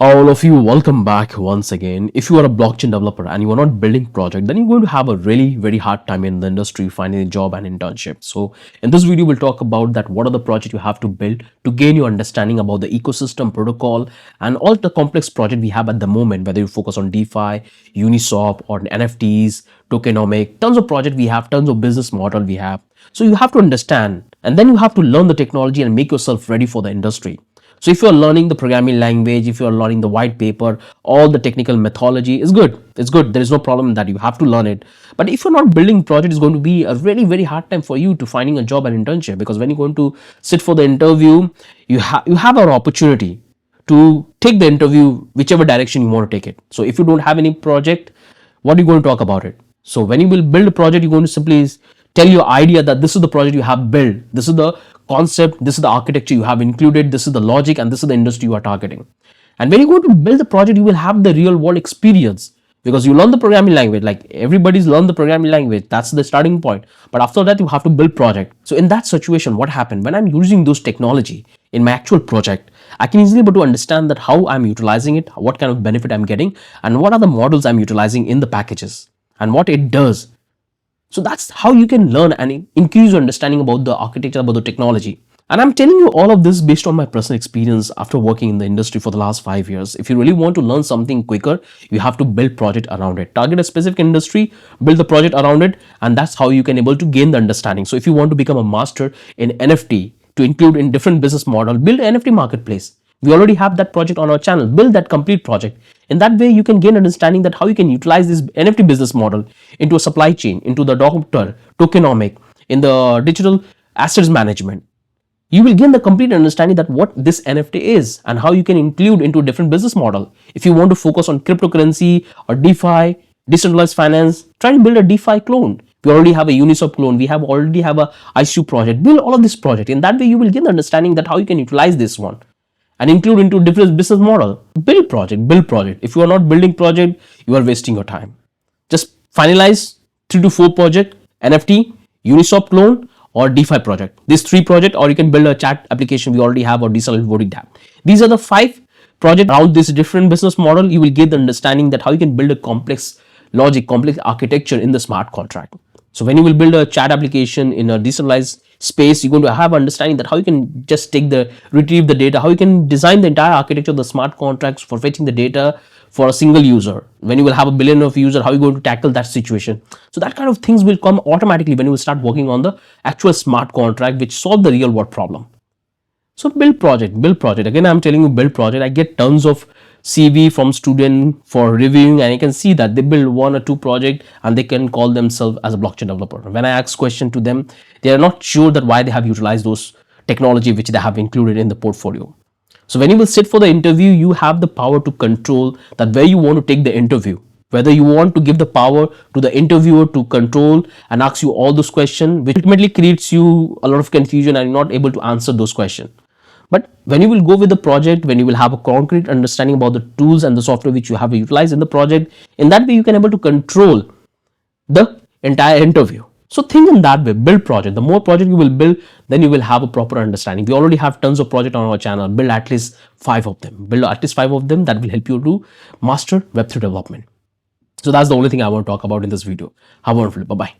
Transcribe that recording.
All of you, welcome back once again. If you are a blockchain developer and you are not building project, then you're going to have a really very hard time in the industry finding a job and internship. So in this video, we'll talk about that what are the projects you have to build to gain your understanding about the ecosystem, protocol, and all the complex project we have at the moment, whether you focus on DeFi, Uniswap, or NFTs, tokenomic, tons of project we have, tons of business model we have. So you have to understand, and then you have to learn the technology and make yourself ready for the industry. So if you're learning the programming language, if you're learning the white paper, all the technical methodology is good. It's good. There is no problem in that. You have to learn it. But if you're not building project, it's going to be a really, very hard time for you to finding a job and internship, because when you're going to sit for the interview, you have an opportunity to take the interview whichever direction you want to take it. So if you don't have any project, what are you going to talk about it? So when you will build a project, you're going to simply tell your idea that this is the project you have built, this is the concept, this is the architecture you have included, this is the logic, and this is the industry you are targeting. And when you go to build the project, you will have the real world experience, because you learn the programming language. Like everybody's learned the programming language, that's the starting point. But after that, you have to build project. So in that situation, what happened when I'm using those technology in my actual project, I can easily able to understand that how I'm utilizing it, what kind of benefit I'm getting, and what are the models I'm utilizing in the packages and what it does. So that's how you can learn and increase your understanding about the architecture, about the technology. And I'm telling you all of this based on my personal experience after working in the industry for the last 5 years. If you really want to learn something quicker, you have to build project around it. Target a specific industry, build the project around it, and that's how you can able to gain the understanding. So if you want to become a master in NFT, to include in different business model, build an NFT marketplace. We already have that project on our channel. Build that complete project. In that way, you can gain understanding that how you can utilize this NFT business model into a supply chain, into the doctor, tokenomic, in the digital assets management. You will gain the complete understanding that what this NFT is and how you can include into a different business model. If you want to focus on cryptocurrency or DeFi, decentralized finance, try to build a DeFi clone. We already have a Uniswap clone. We already have a ICO project. Build all of this project. In that way, you will gain the understanding that how you can utilize this one and include into different business model. Build project. If you are not building project, you are wasting your time. Just finalize 3 to 4 project, NFT, Uniswap clone, or DeFi project. These 3 project, or you can build a chat application we already have, or decentralized voting DApp. These are the 5 projects around this different business model. You will get the understanding that how you can build a complex logic, complex architecture in the smart contract. So when you will build a chat application in a decentralized space, you're going to have understanding that how you can just retrieve the data, how you can design the entire architecture of the smart contracts for fetching the data for a single user. When you will have a billion of users, how are you going to tackle that situation? So that kind of things will come automatically when you will start working on the actual smart contract which solve the real world problem. So build project. Again, I'm telling you, build project. I get tons of CV from student for reviewing, and you can see that they build 1 or 2 project and they can call themselves as a blockchain developer. When I ask question to them, they are not sure that why they have utilized those technology which they have included in the portfolio. So when you will sit for the interview, you have the power to control that where you want to take the interview. Whether you want to give the power to the interviewer to control and ask you all those questions, which ultimately creates you a lot of confusion and you're not able to answer those questions. But when you will go with the project, when you will have a concrete understanding about the tools and the software which you have utilized in the project, in that way you can able to control the entire interview. So think in that way, build project. The more project you will build, then you will have a proper understanding. We already have tons of projects on our channel. Build at least 5 of them. Build at least 5 of them that will help you to master Web3 development. So that's the only thing I want to talk about in this video. Have a wonderful day. Bye-bye.